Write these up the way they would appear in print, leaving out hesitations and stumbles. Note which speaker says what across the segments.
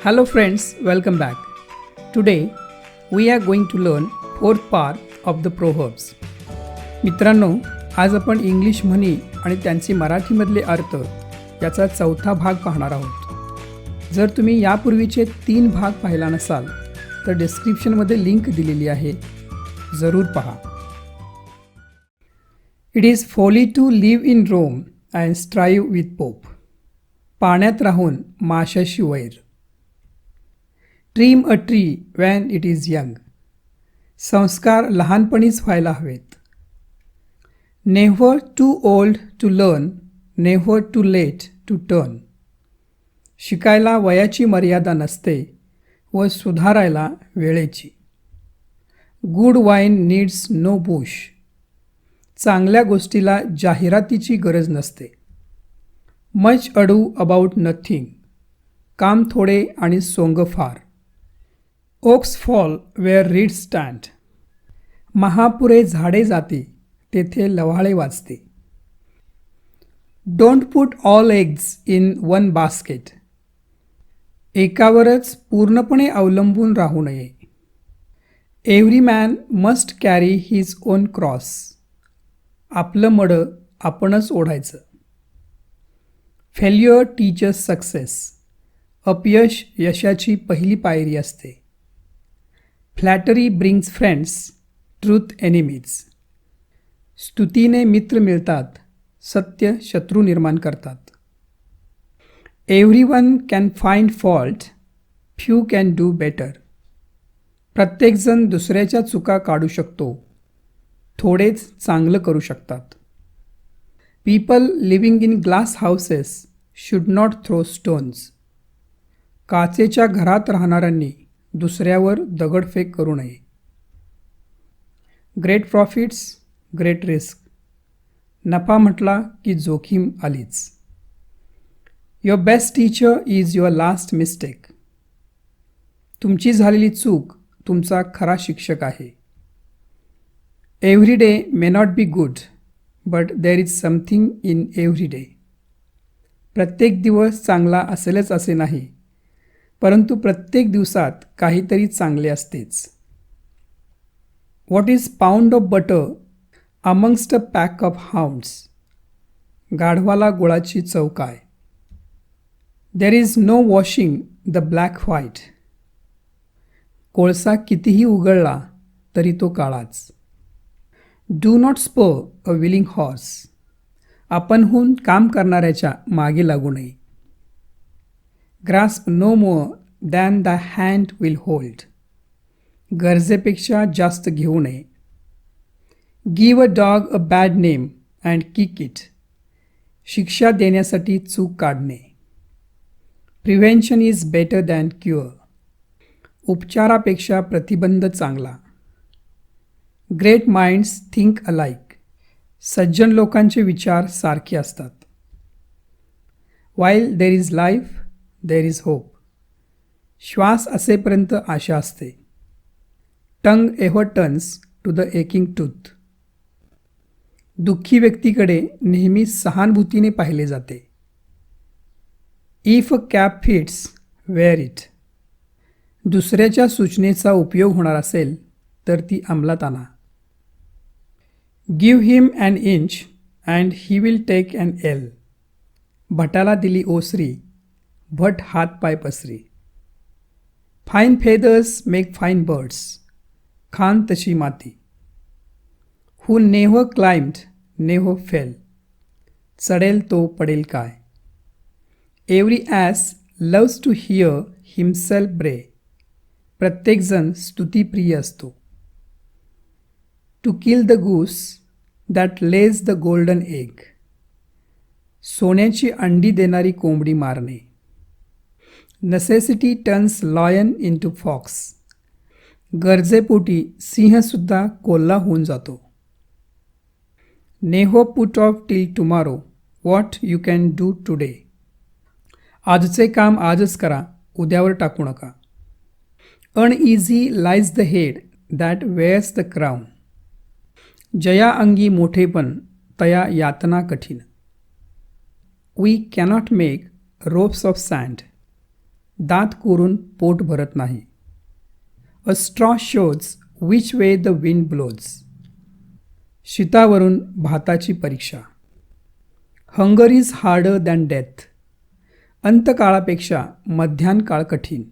Speaker 1: Hello friends, welcome back. Today we are going to learn fourth part of the Proverbs. मित्रांनो, आज आपण English म्हणी आणि त्यांचे मराठीमधले अर्थ याचा चौथा भाग पाहणार आहोत. जर तुम्ही यापूर्वीचे 3 भाग पाहिला नसाल तर डिस्क्रिप्शनमध्ये लिंक दिलेली आहे, जरूर पहा. It is folly to live in Rome and strive with Pope. पाण्यात राहून माशाशी वैर. Trim a tree when it is young. संस्कार लहानपणीच व्हायला हवेत. Never too old to learn, never too late to turn. शिकायला वयाची मर्यादा नसते व सुधारायला वेळेची. Good wine needs no bush. चांगल्या गोष्टीला जाहिरातीची गरज नसते. Much ado about nothing. काम थोडे आणि सोंग फार. Oaks fall where reads stand. महापुरे झाडे जाते तेथे लव्हाळे वाचते. Don't put all eggs in one basket. एकावरच पूर्णपणे अवलंबून राहू नये. Every man must carry his own cross. आपलं मडं आपणच ओढायचं. Failure teaches success. अपयश यशाची पहिली पायरी असते. Flattery brings friends, truth enemies. स्तुतीने मित्र मिळतात, सत्य शत्रू निर्माण करतात. Everyone can find fault, few can do better. प्रत्येकजण दुसऱ्याच्या चुका काढू शकतो, थोडेच चांगलं करू शकतात. People living in glass houses should not throw stones. काचेच्या घरात राहणाऱ्यांनी दुसऱ्यावर दगडफेक करू नये. Great profits, great risk. नफा म्हटला की जोखीम आलीच. Your best teacher is your last mistake. तुमची झालेली चूक तुमचा खरा शिक्षक आहे. Every day may not be good, but there is something in every day. प्रत्येक दिवस चांगला असेलच असे नाही, परंतु प्रत्येक दिवसात काहीतरी चांगले असतेच. What is pound of butter amongst a pack of hounds. गाढवाला गुळाची चव काय. There is no washing the black white. कोळसा कितीही उघडला तरी तो काळाच. Do not spur a willing horse. आपणहून काम करणाऱ्याच्या मागे लागू नये. Grasp no more than the hand will hold. गरजेपेक्षा जास्त घेऊ नये. Give a dog a bad name and kick it. शिक्षा देण्यासाठी चूक काढणे. Prevention is better than cure. उपचारापेक्षा प्रतिबंध चांगला. Great minds think alike. सज्जन लोकांचे विचार सारखे असतात. While there is life there is hope. श्वास असेपर्यंत आशा असते. Tongue ever turns to the aching tooth. दुःखी व्यक्तीकडे नेहमी सहानुभूतीने पाहिले जाते. If a cap fits wear it. दुसऱ्याच्या सूचनेचा उपयोग होणार असेल तर ती अंमलात आणा. Give him an inch and he will take an ell. भटाला दिली ओसरी, भट हातपाय पसरी. Fine feathers make fine birds. खान तशी माती. Who never climbed never fell. चढेल तो पडेल काय. Every ass loves to hear himself bray. प्रत्येकजण स्तुतीप्रिय असतो. To kill the goose that lays the golden egg. सोन्याची अंडी देणारी कोंबडी मारणे. Necessity turns lion into fox. गरजेपोटी सिंहसुद्धा कोल्हा होऊन जातो. Never put off till tomorrow what you can do today. आजचे काम आजच करा, उद्यावर टाकू नका. Uneasy lies the head that wears the crown. जया अंगी मोठेपण तया यातना कठीण. We cannot make ropes of sand. दात कोरून पोट भरत नाही. A straw shows which way the wind blows. शीतावरून भाताची परीक्षा. Hunger is harder than death. अंतकाळापेक्षा मध्यान काळ कठीण.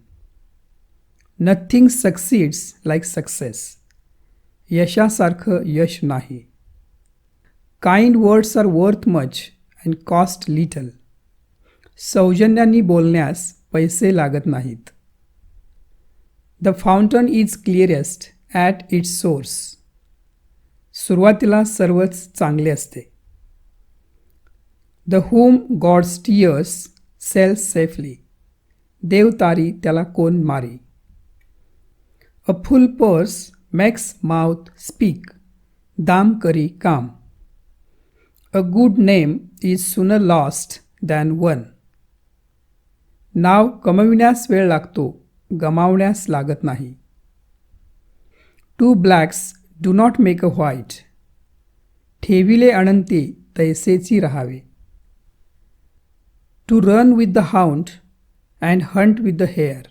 Speaker 1: Nothing succeeds like success. यशासारखं यश नाही. Kind words are worth much and cost little. सौजन्याने बोलण्यास पैसे लागत नाहीत. The fountain is clearest at its source. सुरुवातीला सर्वच चांगले असते. The home god steers sails safely. देव तारी त्याला कोण मारी. A full purse makes mouth speak. दाम करी काम. A good name is sooner lost than won. नाव कमविण्यास वेळ लागतो, गमावण्यास लागत नाही. Two blacks do not make a white. ठेविले अनंती तैसेची राहावे. To run with the hound and hunt with the hare.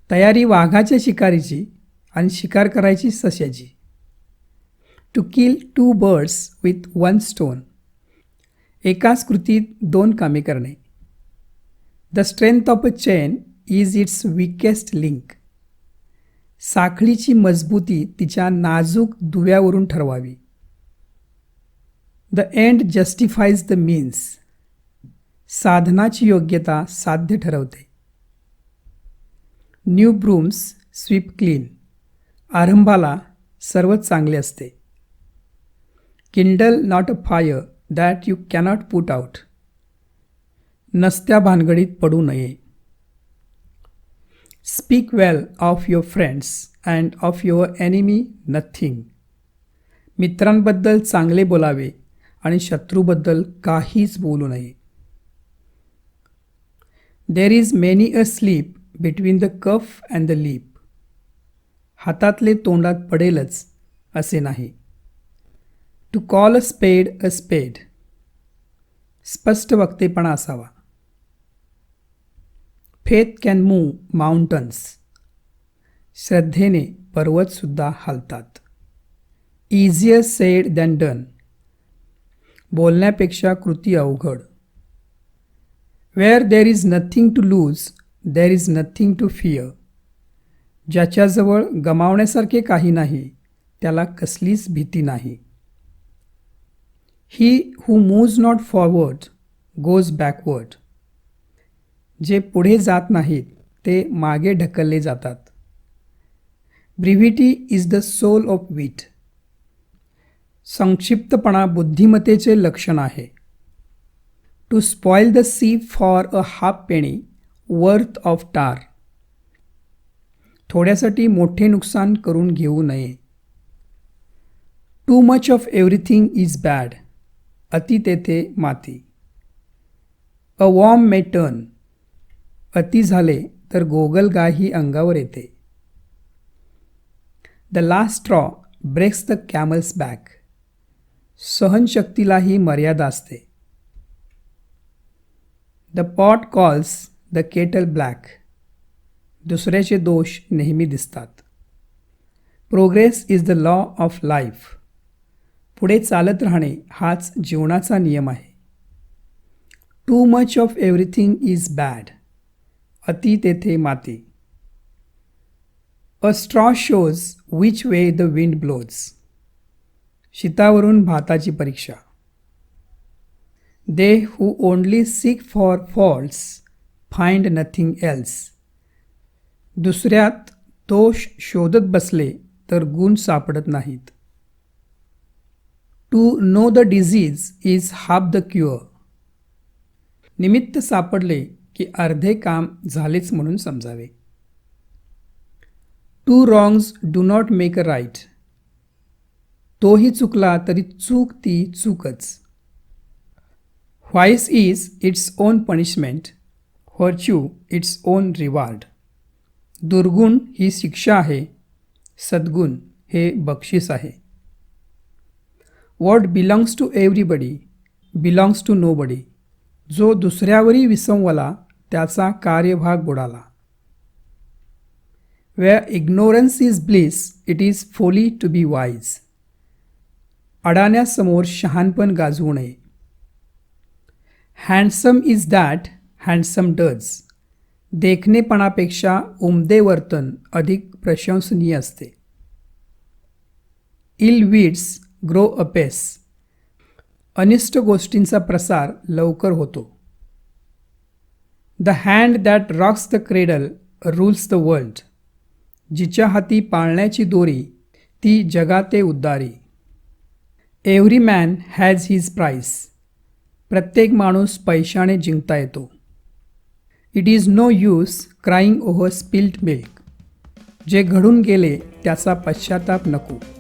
Speaker 1: तयारी वाघाच्या शिकारीची आणि शिकार करायची सश्याची. To kill two birds with one stone. एकाच कृतीत दोन कामे करणे. The strength of a chain is its weakest link. साखळीची मजबूती तिच्या नाजूक दुव्यावरून ठरवावी. The end justifies the means. साधनाची योग्यता साध्य ठरवते. New brooms sweep clean. आरंभाला सर्वच चांगले असते. Kindle not a fire that you cannot put out. नसत्या भानगडीत पडू नये. Speak well of your friends and of your enemy nothing. मित्रांबद्दल चांगले बोलावे आणि शत्रूबद्दल काहीच बोलू नये. There is many a slip between the cup and the lip. हातातले तोंडात पडेलच असे नाही. टू कॉल अ स्पेड अ स्पेड. स्पष्ट वक्तेपणा असावा. Faith can move mountains. श्रद्धेने पर्वतसुद्धा हलतात. Easier said than done. बोलण्यापेक्षा कृती अवघड. Where there is nothing to lose there is nothing to fear. ज्याच्याजवळ गमावण्यासारखे काही नाही त्याला कसलीच भीती नाही. He who moves not forward goes backward. जे पुढे जात नाहीत ते मागे ढकलले जातात. Brevity is the soul of wit. संक्षिप्तपणा बुद्धिमत्तेचे लक्षण आहे. To spoil the sea for a half penny worth of tar. थोड्यासाठी मोठे नुकसान करून घेऊ नये. Too much of everything is bad. अति तेथे माती. A worm may turn. अति झाले तर गोगलगायही अंगावर येते. The last straw breaks the camel's back. सहनशक्तीलाही मर्यादा असते. The pot calls the kettle black. दुसऱ्याचे दोष नेहमी दिसतात. Progress is the law of life. पुढे चालत राहणे हाच जीवनाचा नियम आहे. Too much of everything is bad. अति तेथे माती. अ straw shows which way the wind blows. शीतावरून भाताची परीक्षा. They who only seek for faults find nothing else. दुसऱ्यात दोष शोधत बसले तर गुण सापडत नाहीत. To know the disease is half the cure. निमित्त सापडले की अर्धे काम झालेच म्हणून समजावे. Two wrongs do not make a right. तोही चुकला तरी चूक ती चूकच. Vice is its own punishment. Virtue its own reward. दुर्गुण ही शिक्षा आहे. सद्गुण हे बक्षीस आहे. What belongs to everybody belongs to nobody. जो दुसऱ्यावरही विसंवला त्याचा कार्यभाग बुडाला. Where ignorance is bliss, it is folly to be wise. अडाण्यासमोर शहाणपण गाजवू नये. Handsome is that handsome does. देखणेपणापेक्षा उमदे वर्तन अधिक प्रशंसनीय असते. Ill weeds grow apace. अनिष्ट गोष्टींचा प्रसार लवकर होतो. The hand that rocks the cradle rules the world. जिच्या हाती पाळण्याची दोरी ती जगाते उद्दारी. Every man has his price. प्रत्येक माणूस पैशाने जिंकता येतो. It is no use crying over spilled milk. जे घडून गेले त्याचा पश्चाताप नको.